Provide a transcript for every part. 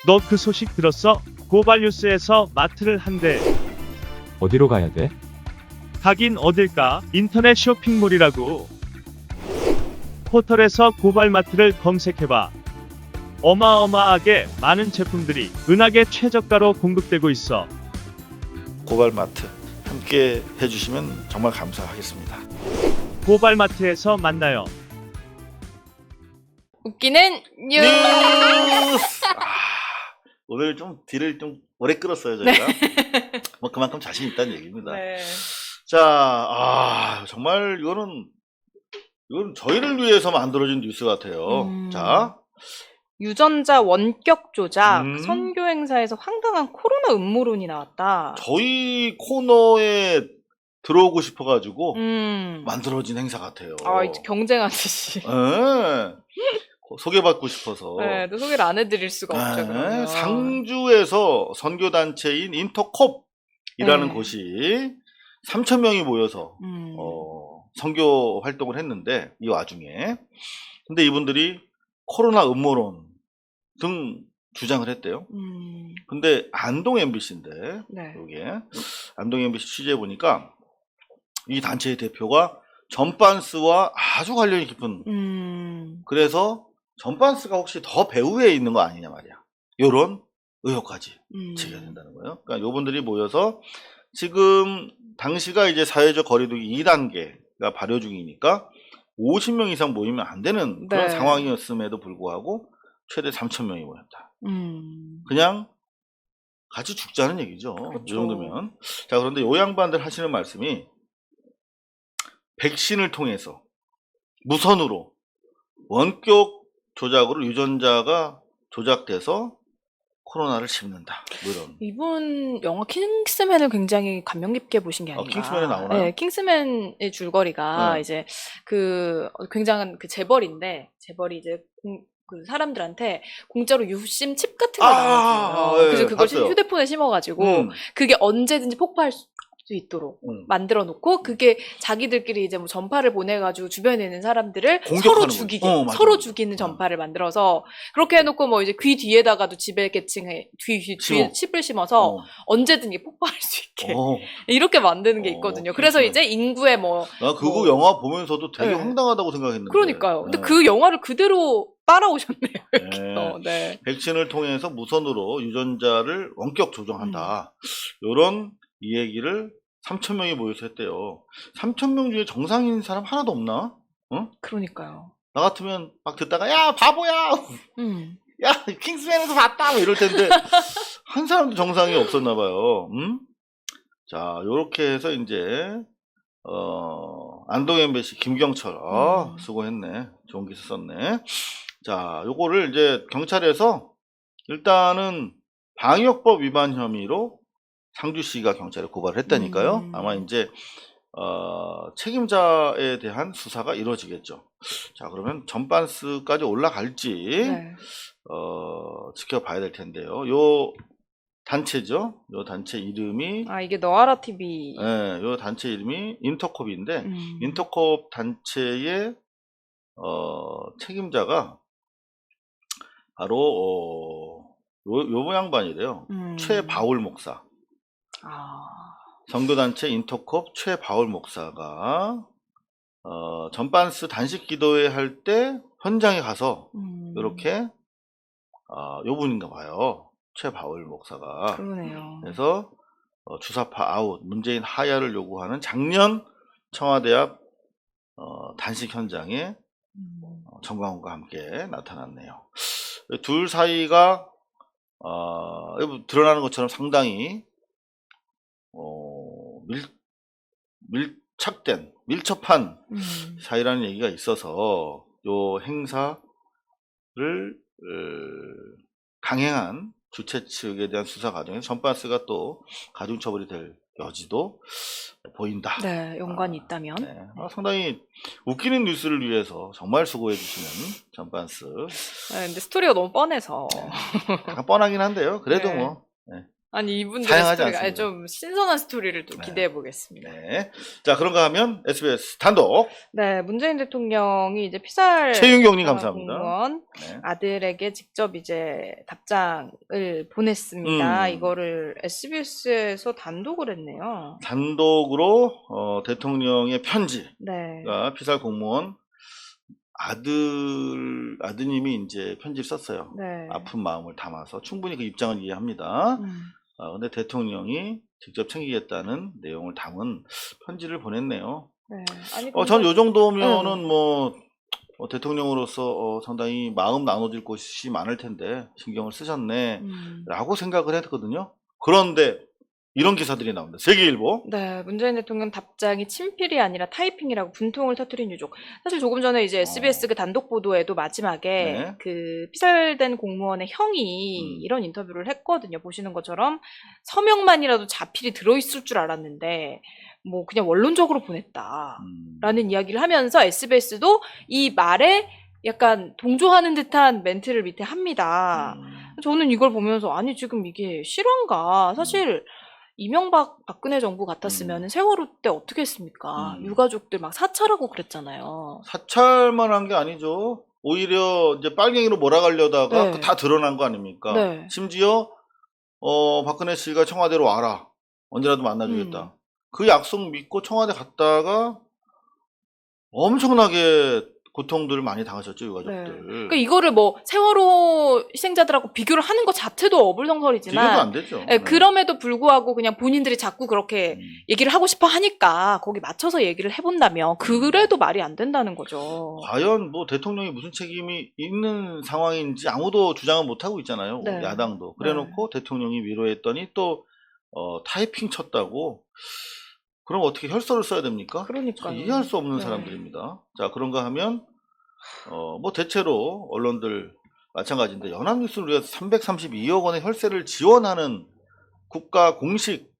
너 그 소식 들었어? 고발뉴스에서 마트를 한대. 어디로 가야 돼? 가긴 어딜까? 인터넷 쇼핑몰이라고. 포털에서 고발마트를 검색해봐. 어마어마하게 많은 제품들이 은하계 최저가로 공급되고 있어. 고발마트 함께 해주시면 정말 감사하겠습니다. 고발마트에서 만나요. 웃기는 뉴스. 오늘 좀 딜을 좀 오래 끌었어요 저희가. 뭐 그만큼 자신 있다는 얘기입니다. 네. 자, 정말 이건 저희를 위해서 만들어진 뉴스 같아요. 자, 유전자 원격 조작, 음. 선교 행사에서 황당한 코로나 음모론이 나왔다. 저희 코너에 들어오고 싶어가지고 음. 만들어진 행사 같아요. 이제 경쟁하듯이. 네. 소개받고 싶어서. 네, 또 소개를 안 해드릴 수가 없죠. 그러면. 상주에서 선교단체인 인터콥이라는 네. 곳이 3,000명이 모여서 선교 활동을 했는데 이 와중에 근데 이분들이 코로나 음모론 등 주장을 했대요. 근데 안동 MBC인데 네. 여기에 안동 MBC 취재해 보니까 이 단체의 대표가 전반스와 아주 관련이 깊은 그래서 전반스가 혹시 더 배후에 있는 거 아니냐 말이야. 요런 의혹까지 제기가 된다는 거예요. 그러니까 요분들이 모여서 지금 당시가 이제 사회적 거리두기 2단계가 발효 중이니까 50명 이상 모이면 안 되는 그런 네. 상황이었음에도 불구하고 최대 3,000명이 모였다. 그냥 같이 죽자는 얘기죠. 그렇죠. 이 정도면. 자, 그런데 요 양반들 하시는 말씀이 백신을 통해서 무선으로 원격 조작으로 유전자가 조작돼서 코로나를 짚는다. 뭐 이런. 이분 영화 킹스맨을 굉장히 감명 깊게 보신 게 아닌가. 킹스맨에 나오나요? 네, 킹스맨의 줄거리가 네. 이제 그 굉장한 그 재벌인데 재벌이 이제 그 사람들한테 공짜로 유심 칩 같은 걸 나눠줘요. 네, 그래서 그걸 봤어요. 휴대폰에 심어가지고 그게 언제든지 폭파할 수 있도록 만들어 놓고 그게 자기들끼리 이제 뭐 전파를 보내가지고 주변에 있는 사람들을 서로 공격하는 죽이게 거죠. 맞아요. 서로 죽이는 전파를 만들어서 그렇게 해놓고 뭐 이제 귀 뒤에다가도 지배계층에 뒤에 심어. 칩을 심어서 언제든지 폭파할 수 있게 어. 이렇게 만드는 게 있거든요. 그래서 그렇구나. 이제 인구의 나 그거 뭐- 영화 보면서도 되게 네. 황당하다고 생각했는데. 그러니까요. 근데 네. 그 영화를 그대로 따라오셨네요. 네. 네. 백신을 통해서 무선으로 유전자를 원격 조정한다. 이런 이 얘기를 3,000명이 모여서 했대요. 3,000명 중에 정상인 사람 하나도 없나? 어? 그러니까요. 나 같으면 막 듣다가 야 바보야, 야 킹스맨에서 봤다 뭐 이럴 텐데 한 사람도 정상이 없었나 봐요. 자, 요렇게 해서 이제 안동 MBC 김경철 수고했네. 좋은 기사 썼네. 자, 요거를 이제 경찰에서 일단은 방역법 위반 혐의로 상주시가 경찰에 고발을 했다니까요. 아마 이제 책임자에 대한 수사가 이루어지겠죠. 자, 그러면 전반스까지 올라갈지 네. 지켜봐야 될 텐데요. 요 단체죠. 요 단체 이름이 이게 너아라 TV. 네, 요 단체 이름이 인터콥인데 인터콥 단체의 책임자가 바로 요 양반이래요. 최바울 목사. 선교단체 인터콥 최바울 목사가 전반스 단식 기도회 할 때 현장에 가서 이렇게 요 분인가 봐요. 최바울 목사가. 그러네요. 그래서 주사파 아웃, 문재인 하야를 요구하는 작년 청와대 앞 단식 현장에 정광훈과 함께 나타났네요. 둘 사이가 드러나는 것처럼 상당히 밀접한 사이라는 얘기가 있어서 요 행사를 강행한 주최 측에 대한 수사 과정에서 전반스가 또 가중처벌이 될 여지도 보인다. 네, 연관이 있다면. 네. 상당히 웃기는 뉴스를 위해서 정말 수고해 주시는 전반스. 네, 근데 스토리가 너무 뻔해서. 약간 뻔하긴 한데요. 그래도 네. 뭐 아니 이분들의 사양하지 스토리가 아니, 않습니다. 좀 신선한 스토리를 또 네. 기대해 보겠습니다. 네. 자, 그런가 하면 SBS 단독. 네, 문재인 대통령이 이제 피살 최윤경님 감사합니다. 공무원 네. 아들에게 직접 이제 답장을 보냈습니다. 이거를 SBS에서 단독을 했네요. 단독으로 대통령의 편지가 네. 피살 공무원 아드님이 이제 편지를 썼어요. 네. 아픈 마음을 담아서 충분히 그 입장을 이해합니다. 음. 근데 대통령이 직접 챙기겠다는 내용을 담은 편지를 보냈네요. 네. 아니, 전 요 정도면은 대통령으로서 상당히 마음 나눠질 곳이 많을 텐데 신경을 쓰셨네 라고 생각을 했거든요. 그런데 이런 기사들이 나옵니다. 세계일보. 네, 문재인 대통령 답장이 친필이 아니라 타이핑이라고 분통을 터뜨린 유족. 사실 조금 전에 이제 SBS 그 단독 보도에도 마지막에 네. 그 피살된 공무원의 형이 이런 인터뷰를 했거든요. 보시는 것처럼 서명만이라도 자필이 들어있을 줄 알았는데 뭐 그냥 원론적으로 보냈다라는 이야기를 하면서 SBS도 이 말에 약간 동조하는 듯한 멘트를 밑에 합니다. 저는 이걸 보면서 아니 지금 이게 실화인가? 사실 이명박 박근혜 정부 같았으면 세월호 때 어떻게 했습니까? 유가족들 막 사찰하고 그랬잖아요. 사찰만 한 게 아니죠. 오히려 이제 빨갱이로 몰아가려다가 네. 다 드러난 거 아닙니까? 네. 심지어 박근혜 씨가 청와대로 와라. 언제라도 만나주겠다. 그 약속 믿고 청와대 갔다가 엄청나게 고통들을 많이 당하셨죠, 유가족들. 네. 그러니까 이거를 뭐 세월호 희생자들하고 비교를 하는 것 자체도 비교도 어불성설이지만 안 되죠. 네, 그럼에도 불구하고 그냥 본인들이 자꾸 그렇게 음. 얘기를 하고 싶어 하니까 거기 맞춰서 얘기를 해본다면 그래도 말이 안 된다는 거죠. 과연 뭐 대통령이 무슨 책임이 있는 상황인지 아무도 주장을 못 하고 있잖아요. 네. 야당도. 그래놓고 대통령이 위로했더니 또 타이핑 쳤다고. 그럼 어떻게 혈서를 써야 됩니까? 그러니까요. 이해할 수 없는 네. 사람들입니다. 자, 그런가 하면 뭐 대체로 언론들 마찬가지인데 연합뉴스를 위해서 332억 원의 혈세를 지원하는 국가 공식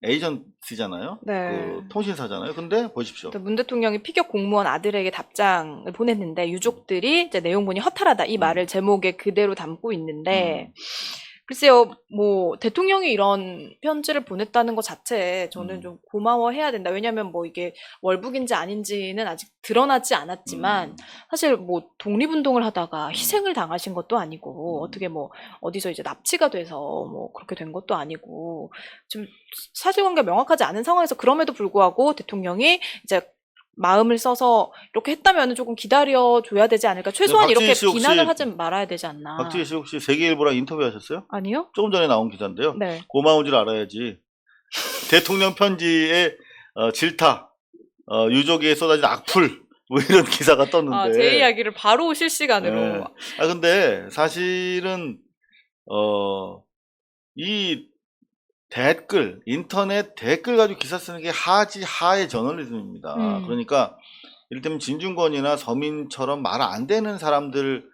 에이전시잖아요. 네. 그 통신사잖아요. 근데 보십시오. 문 대통령이 피격 공무원 아들에게 답장을 보냈는데 유족들이 이제 내용본이 허탈하다 이 말을 제목에 그대로 담고 있는데 글쎄요, 뭐 대통령이 이런 편지를 보냈다는 것 자체에 저는 좀 고마워해야 된다. 왜냐하면 뭐 이게 월북인지 아닌지는 아직 드러나지 않았지만 사실 뭐 독립운동을 하다가 희생을 당하신 것도 아니고 어떻게 뭐 어디서 이제 납치가 돼서 뭐 그렇게 된 것도 아니고 좀 사실관계가 명확하지 않은 상황에서 그럼에도 불구하고 대통령이 이제 마음을 써서 이렇게 했다면 조금 기다려줘야 되지 않을까. 최소한 이렇게 박지희 씨 혹시- 비난을 하지 말아야 되지 않나. 박지희 씨 혹시 세계일보랑 인터뷰하셨어요? 아니요? 조금 전에 나온 기사인데요. 네. 고마운 줄 알아야지. 대통령 편지에 질타, 유족에 쏟아진 악플 뭐 이런 기사가 떴는데. 제 이야기를 바로 실시간으로. 네. 근데 사실은 이 댓글, 인터넷 댓글 가지고 기사 쓰는 게 하의 저널리즘입니다. 그러니까 이를테면 진중권이나 서민처럼 말 안 되는 사람들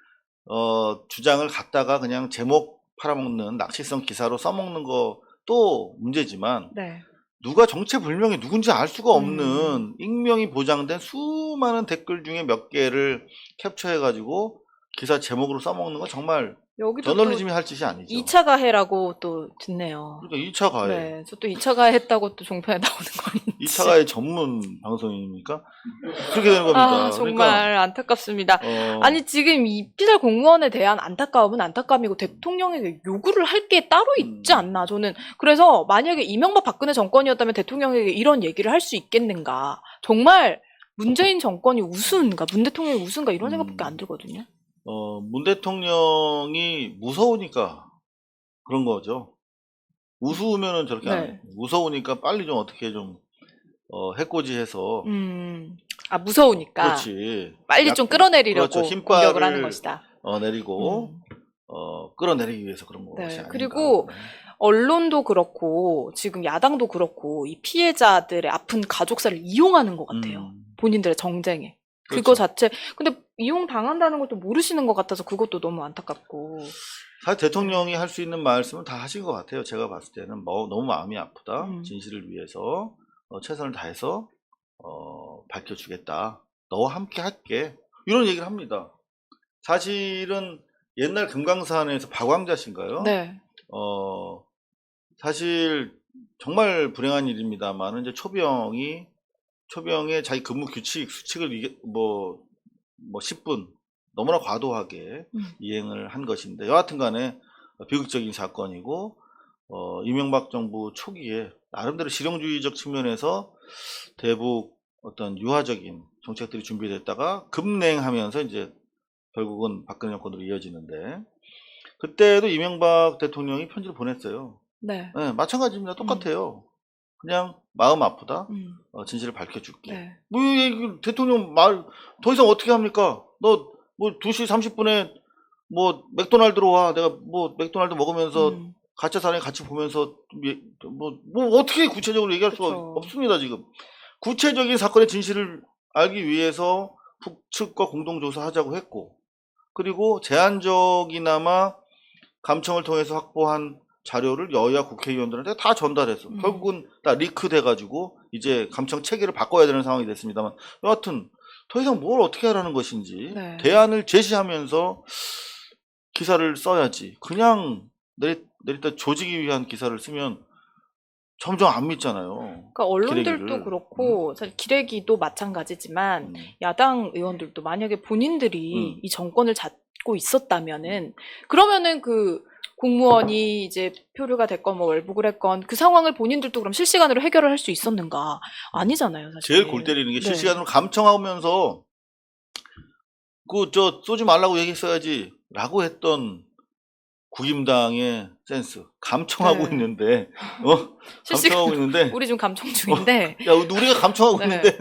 주장을 갖다가 그냥 제목 팔아먹는 낚시성 기사로 써먹는 것도 문제지만 네. 누가 정체불명이 누군지 알 수가 없는 익명이 보장된 수많은 댓글 중에 몇 개를 캡처해가지고 기사 제목으로 써먹는 건 정말 여기도 저널리즘이 할 짓이 아니죠. 2차 가해라고 또 듣네요. 그러니까 2차 가해. 네. 저 또 2차 가해 했다고 또 종편에 나오는 거 아닌지. 2차 가해 전문 방송입니까? 그렇게 되는 겁니다. 정말 안타깝습니다. 그러니까, 아니 지금 이 피살 공무원에 대한 안타까움은 안타까움이고 대통령에게 요구를 할 게 따로 있지 않나 저는. 그래서 만약에 이명박 박근혜 정권이었다면 대통령에게 이런 얘기를 할 수 있겠는가. 정말 문재인 정권이 우스운가 문 대통령이 우스운가 이런 생각밖에 안 들거든요. 문 대통령이 무서우니까 그런 거죠. 우스우면은 저렇게 안 해. 무서우니까 빨리 좀 어떻게 좀 해코지해서 무서우니까 그렇지. 빨리 좀 끌어내리려고 그렇죠. 공격을 하는 것이다. 내리고 끌어내리기 위해서 그런 것이 아닌가. 그리고 네. 언론도 그렇고 지금 야당도 그렇고 이 피해자들의 아픈 가족사를 이용하는 것 같아요. 본인들의 정쟁에. 그거 그렇죠. 자체. 근데 이용 당한다는 것도 모르시는 것 같아서 그것도 너무 안타깝고. 사실 대통령이 할 수 있는 말씀은 다 하신 것 같아요. 제가 봤을 때는 너무 마음이 아프다. 진실을 위해서 최선을 다해서 밝혀주겠다. 너와 함께 할게. 이런 얘기를 합니다. 사실은 옛날 금강산에서 박왕자신가요? 네. 사실 정말 불행한 일입니다만 이제 초병의 자기 근무 규칙 수칙을 뭐 10분 너무나 과도하게 이행을 한 것인데 여하튼간에 비극적인 사건이고 이명박 정부 초기에 나름대로 실용주의적 측면에서 대북 어떤 유화적인 정책들이 준비됐다가 급냉하면서 이제 결국은 박근혜 정권으로 이어지는데 그때도 이명박 대통령이 편지를 보냈어요. 네. 네, 마찬가지입니다. 똑같아요. 그냥 마음 아프다. 진실을 밝혀줄게. 네. 뭐 대통령 말 더 이상 어떻게 합니까? 너 뭐 2시 30분에 뭐 맥도날드로 와. 내가 뭐 맥도날드 먹으면서 가짜 사랑 같이 보면서 뭐 어떻게 구체적으로 얘기할 수가 그쵸. 없습니다. 지금 구체적인 사건의 진실을 알기 위해서 북측과 공동조사하자고 했고 그리고 제한적이나마 감청을 통해서 확보한 자료를 여야 국회의원들한테 다 전달했어. 결국은 다 리크돼가지고 이제 감청 체계를 바꿔야 되는 상황이 됐습니다만 여하튼 더 이상 뭘 어떻게 하라는 것인지 네. 대안을 제시하면서 기사를 써야지. 그냥 내리다 조지기 위한 기사를 쓰면 점점 안 믿잖아요. 그러니까 언론들도 기레기를. 그렇고 사실 기레기도 마찬가지지만 야당 의원들도 만약에 본인들이 이 정권을 잡고 있었다면은 그러면은 그 공무원이 이제 표류가 됐건 뭐 월북을 했건 그 상황을 본인들도 그럼 실시간으로 해결을 할 수 있었는가? 아니잖아요, 사실. 제일 골 때리는 게 네. 실시간으로 감청하면서 쏘지 말라고 얘기했어야지 라고 했던 국임당의 센스. 감청하고 네. 있는데 실시간 감청하고 있는데 우리 지금 감청 중인데 야 우리가 감청하고 네. 있는데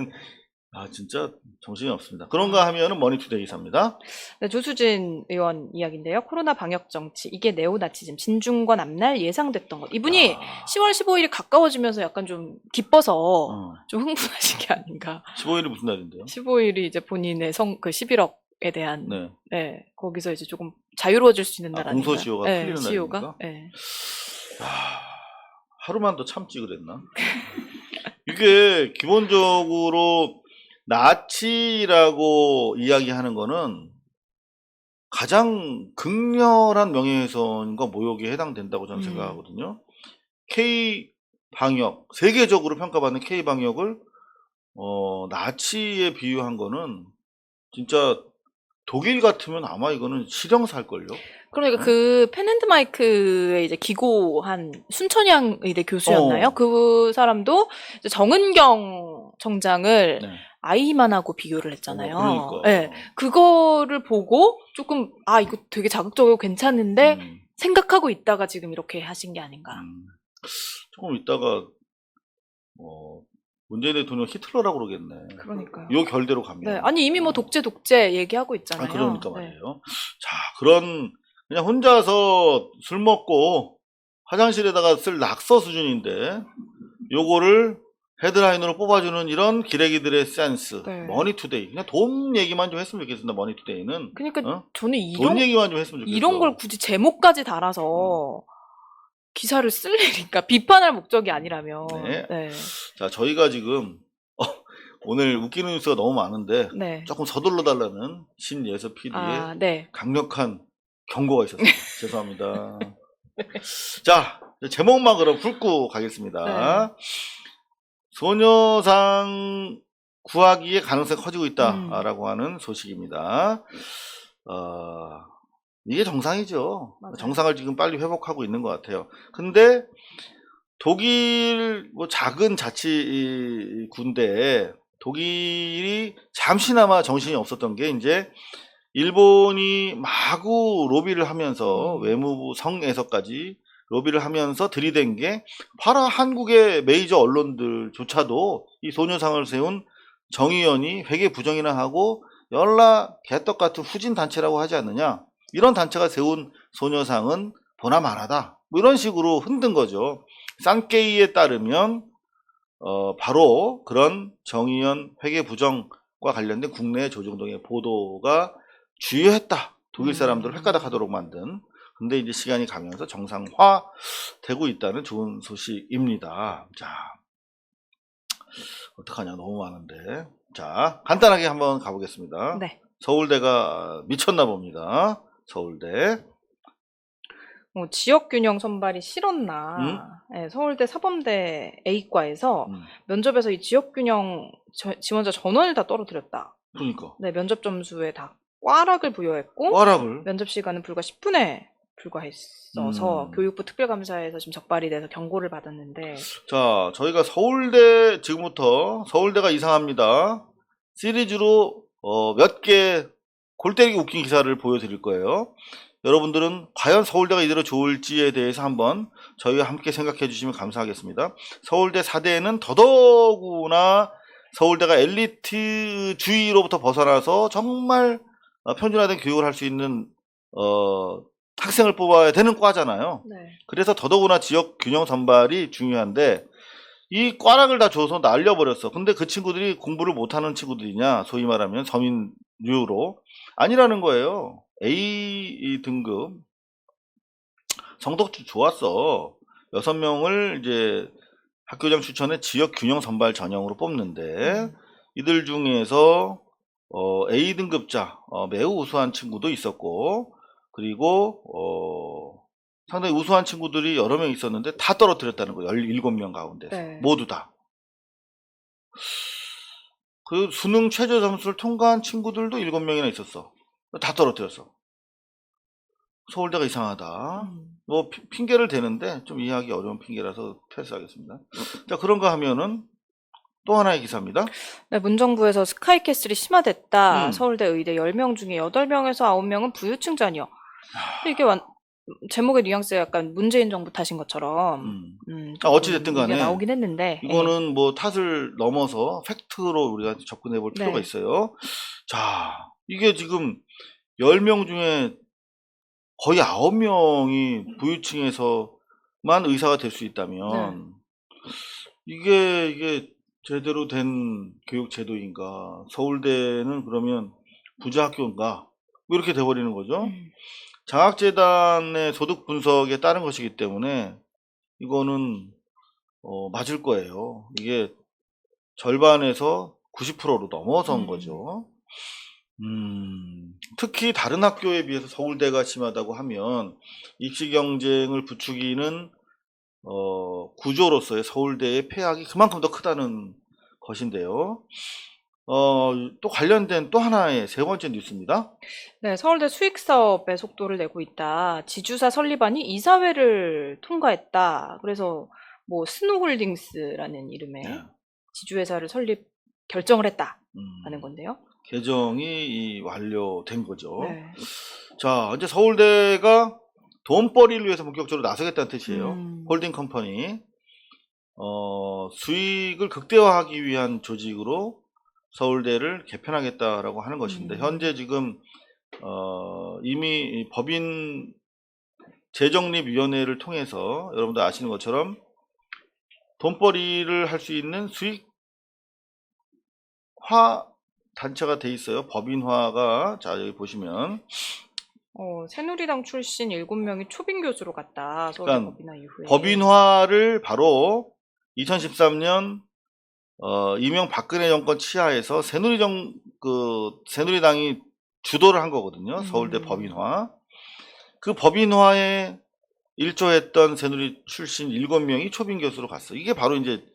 진짜 정신이 없습니다. 그런가 하면은 머니투데이 기사입니다. 네, 조수진 의원 이야기인데요. 코로나 방역 정치 이게 네오나치즘 진중권 앞날 예상됐던 것. 이분이 10월 15일이 가까워지면서 약간 좀 기뻐서 좀 흥분하신 게 아닌가. 15일이 무슨 날인데요? 15일이 이제 본인의 그 11억에 대한 네. 네, 거기서 이제 조금 자유로워질 수 있는 날 아닌가. 공소시효가 풀리는 시효가? 날입니까? 네. 하루만 더 참지 그랬나? 이게 기본적으로 나치라고 이야기하는 거는 가장 극렬한 명예훼손과 모욕에 해당된다고 저는 생각하거든요. K-방역, 세계적으로 평가받는 K-방역을 나치에 비유한 거는 진짜 독일 같으면 아마 이거는 실형 살걸요? 그러니까 그 펜앤드마이크에 이제 기고한 순천향 의대 교수였나요? 그 사람도 이제 정은경 청장을 네. 아이만하고 비교를 했잖아요. 그러니까. 네, 그거를 보고 조금 이거 되게 자극적이고 괜찮은데 생각하고 있다가 지금 이렇게 하신 게 아닌가. 조금 있다가 문재인 대통령 히틀러라고 그러겠네. 그러니까요. 요 결대로 가면. 네, 아니 이미 뭐 독재 얘기하고 있잖아요. 그러니까 네. 말이에요. 자, 그냥 혼자서 술 먹고 화장실에다가 쓸 낙서 수준인데 요거를 헤드라인으로 뽑아주는 이런 기레기들의 센스. 네. 머니투데이. 그냥 돈 얘기만 좀 했으면 좋겠습니다. 머니투데이는. 그러니까 저는 돈 얘기만 좀 했으면 좋겠어. 이런 걸 굳이 제목까지 달아서 기사를 쓸 일이니까 비판할 목적이 아니라면. 네. 네. 자, 저희가 지금 오늘 웃기는 뉴스가 너무 많은데 네. 조금 서둘러 달라는 신예서 PD의 네. 강력한 경고가 있었습니다. 죄송합니다. 자, 제목만 그럼 훑고 가겠습니다. 네. 소녀상 구하기의 가능성이 커지고 있다라고 하는 소식입니다. 이게 정상이죠. 맞아요. 정상을 지금 빨리 회복하고 있는 것 같아요. 근데 독일 작은 자치 군대에 독일이 잠시나마 정신이 없었던 게 이제 일본이 마구 로비를 하면서 외무부 성에서까지 로비를 하면서 들이댄 게 바로 한국의 메이저 언론들조차도 이 소녀상을 세운 정의연이 회계 부정이나 하고 열라 개떡 같은 후진 단체라고 하지 않느냐. 이런 단체가 세운 소녀상은 보나마나다. 뭐 이런 식으로 흔든 거죠. 산케이에 따르면 바로 그런 정의연 회계 부정과 관련된 국내 조정동의 보도가 주요했다. 독일 사람들을 획가닥하도록 만든. 근데 이제 시간이 가면서 정상화되고 있다는 좋은 소식입니다. 자, 어떡하냐. 너무 많은데. 자, 간단하게 한번 가보겠습니다. 네. 서울대가 미쳤나 봅니다. 서울대. 지역균형 선발이 싫었나. 네, 서울대 사범대 A과에서 면접에서 이 지역균형 지원자 전원을 다 떨어뜨렸다. 그러니까. 네, 면접 점수에 다 꽈락을 부여했고 꽈락을. 면접 시간은 불과 10분에 불과했어서 교육부 특별감사에서 지금 적발이 돼서 경고를 받았는데. 자, 저희가 서울대 지금부터 서울대가 이상합니다 시리즈로 몇 개 골 때리기 웃긴 기사를 보여드릴 거예요. 여러분들은 과연 서울대가 이대로 좋을지에 대해서 한번 저희와 함께 생각해 주시면 감사하겠습니다. 서울대 4대에는 더더구나 서울대가 엘리트주의로부터 벗어나서 정말 편준화된 교육을 할 수 있는 학생을 뽑아야 되는 과잖아요. 네. 그래서 더더구나 지역 균형 선발이 중요한데 이 꽈락을 다 줘서 날려버렸어. 근데 그 친구들이 공부를 못하는 친구들이냐, 소위 말하면 서민류로 아니라는 거예요. A 등급 성적도 좋았어. 6명을 이제 학교장 추천에 지역 균형 선발 전형으로 뽑는데 이들 중에서 A 등급자 매우 우수한 친구도 있었고, 그리고 상당히 우수한 친구들이 여러 명 있었는데 다 떨어뜨렸다는 거예요. 17명 가운데서. 네. 모두 다. 그 수능 최저 점수를 통과한 친구들도 7명이나 있었어. 다 떨어뜨렸어. 서울대가 이상하다. 뭐 핑계를 대는데 좀 이해하기 어려운 핑계라서 패스하겠습니다. 자, 그런가 하면은 또 하나의 기사입니다. 네, 문정부에서 스카이캐슬이 심화됐다. 서울대 의대 10명 중에 8명에서 9명은 부유층 자녀. 이게 제목의 뉘앙스가 약간 문재인 정부 탓인 것처럼 어찌됐든 간에 나오긴 했는데 이거는 뭐 탓을 넘어서 팩트로 우리가 접근해 볼 필요가 있어요. 자, 이게 지금 10명 중에 거의 9명이 부유층에서만 의사가 될 수 있다면 이게 제대로 된 교육 제도인가? 서울대는 그러면 부자 학교인가? 뭐 이렇게 돼버리는 거죠. 장학재단의 소득 분석에 따른 것이기 때문에 이거는 맞을 거예요. 이게 절반에서 90%로 넘어선 거죠. 특히 다른 학교에 비해서 서울대가 심하다고 하면 입시 경쟁을 부추기는 구조로서의 서울대의 폐악이 그만큼 더 크다는 것인데요. 또 관련된 또 하나의 세 번째 뉴스입니다. 네, 서울대 수익사업에 속도를 내고 있다. 지주사 설립안이 이사회를 통과했다. 그래서 뭐 스노홀딩스라는 이름의 지주회사를 설립 결정을 했다라는 건데요. 개정이 완료된 거죠. 네. 자, 이제 서울대가 돈벌이를 위해서 본격적으로 나서겠다는 뜻이에요. 홀딩 컴퍼니. 수익을 극대화하기 위한 조직으로 서울대를 개편하겠다라고 하는 것인데, 현재 지금 이미 법인 재정립위원회를 통해서 여러분들 아시는 것처럼 돈벌이를 할 수 있는 수익화 단체가 돼 있어요. 법인화가. 자, 여기 보시면 새누리당 출신 7명이 초빙 교수로 갔다. 서울대 그러니까 법인화 이후에. 법인화를 바로 2013년 이명박근혜 정권 치하에서 새누리당이 주도를 한 거거든요. 서울대 법인화. 그 법인화에 일조했던 새누리 출신 7명이 초빙 교수로 갔어. 이게 바로 이제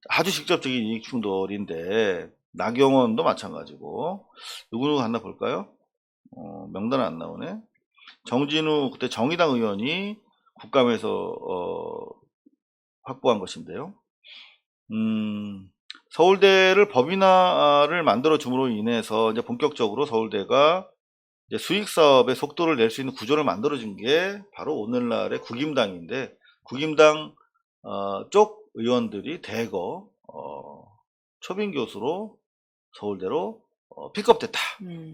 아주 직접적인 이익 충돌인데, 나경원도 마찬가지고, 누구 갔나 볼까요? 명단은 안 나오네. 정진우 그때 정의당 의원이 국감에서 확보한 것인데요. 서울대를 법인화를 만들어 줌으로 인해서 이제 본격적으로 서울대가 이제 수익 사업에 속도를 낼 수 있는 구조를 만들어 준 게 바로 오늘날의 국임당인데, 국임당 쪽 의원들이 대거 초빙 교수로 서울대로 픽업됐다.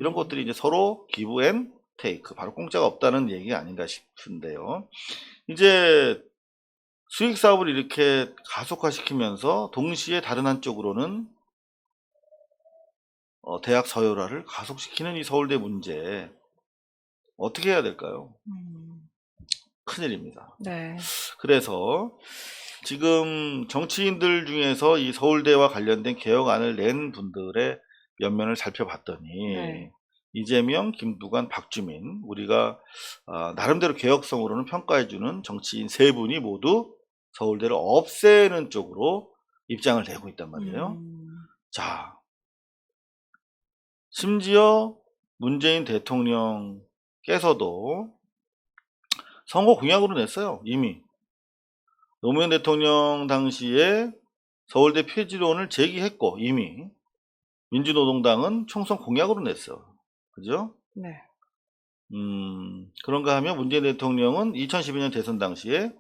이런 것들이 이제 서로 기브 앤 테이크, 바로 공짜가 없다는 얘기가 아닌가 싶은데요. 이제 수익 사업을 이렇게 가속화시키면서 동시에 다른 한쪽으로는 대학 서열화를 가속시키는 이 서울대 문제, 어떻게 해야 될까요? 큰일입니다. 네. 그래서 지금 정치인들 중에서 이 서울대와 관련된 개혁안을 낸 분들의 면면을 살펴봤더니 이재명, 김두관, 박주민, 우리가 나름대로 개혁성으로는 평가해주는 정치인 세 분이 모두 서울대를 없애는 쪽으로 입장을 내고 있단 말이에요. 자, 심지어 문재인 대통령께서도 선거 공약으로 냈어요. 이미 노무현 대통령 당시에 서울대 폐지론을 제기했고 이미 민주노동당은 총선 공약으로 냈어. 그죠? 네. 그런가 하면 문재인 대통령은 2012년 대선 당시에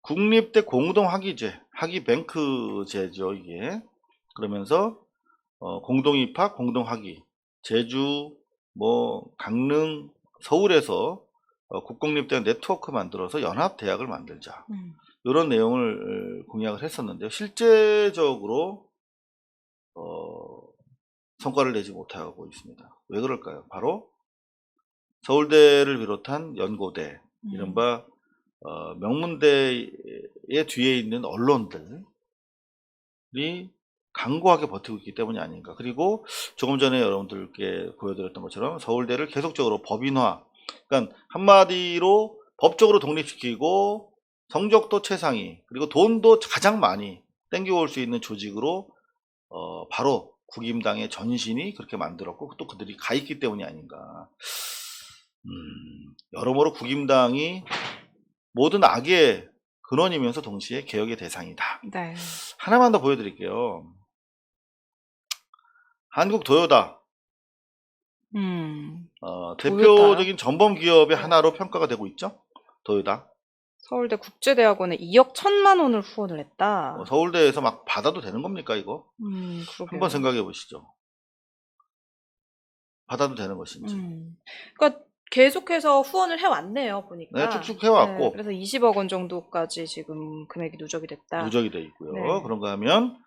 국립대 공동학위제, 학위뱅크제죠, 이게. 그러면서 공동입학, 공동학위, 제주, 강릉, 서울에서 국공립대학 네트워크 만들어서 연합대학을 만들자. 이런 내용을 공약을 했었는데요. 실제적으로 성과를 내지 못하고 있습니다. 왜 그럴까요? 바로 서울대를 비롯한 연고대, 이른바 명문대의 뒤에 있는 언론들이 강고하게 버티고 있기 때문이 아닌가. 그리고 조금 전에 여러분들께 보여드렸던 것처럼 서울대를 계속적으로 법인화, 그러니까 한마디로 법적으로 독립시키고 성적도 최상위, 그리고 돈도 가장 많이 땡겨올 수 있는 조직으로 바로 국임당의 전신이 그렇게 만들었고 또 그들이 가 있기 때문이 아닌가. 여러모로 국임당이 모든 악의 근원이면서 동시에 개혁의 대상이다. 네. 하나만 더 보여드릴게요. 한국 도요다. 대표적인 전범 기업의 하나로 평가가 되고 있죠. 도요다. 서울대 국제대학원에 2억 1천만 원을 후원을 했다. 서울대에서 막 받아도 되는 겁니까 이거? 그러게요. 한번 생각해 보시죠. 받아도 되는 것인지. 그러니까 계속해서 후원을 해왔네요, 보니까. 네, 쭉쭉 해왔고. 네, 그래서 20억 원 정도까지 지금 금액이 누적이 됐다. 누적이 돼 있고요. 네. 그런가 하면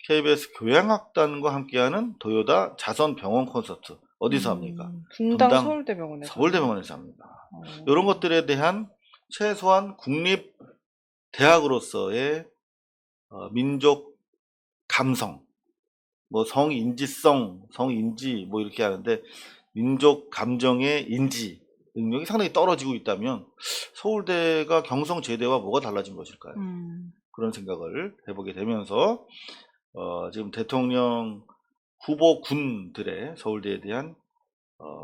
KBS 교양학단과 함께하는 도요다 자선병원 콘서트. 어디서 합니까? 분당 분당 서울대병원에서. 서울대병원에서 합니다. 이런 것들에 대한 최소한 국립 대학으로서의 민족 감성, 성인지성, 성인지 이렇게 하는데 민족 감정의 인지 능력이 상당히 떨어지고 있다면 서울대가 경성제대와 뭐가 달라진 것일까요? 그런 생각을 해보게 되면서 지금 대통령 후보군들의 서울대에 대한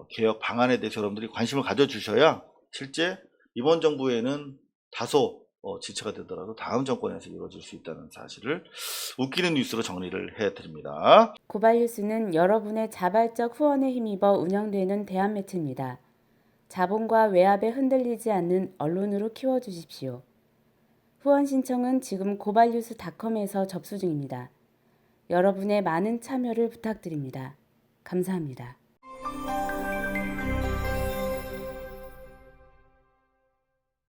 개혁 방안에 대해서 여러분들이 관심을 가져주셔야 실제 이번 정부에는 다소 지체가 되더라도 다음 정권에서 이루어질 수 있다는 사실을 웃기는 뉴스로 정리를 해드립니다. 고발뉴스는 여러분의 자발적 후원에 힘입어 운영되는 대한매체입니다. 자본과 외압에 흔들리지 않는 언론으로 키워주십시오. 후원 신청은 지금 고발뉴스닷컴에서 접수 중입니다. 여러분의 많은 참여를 부탁드립니다. 감사합니다.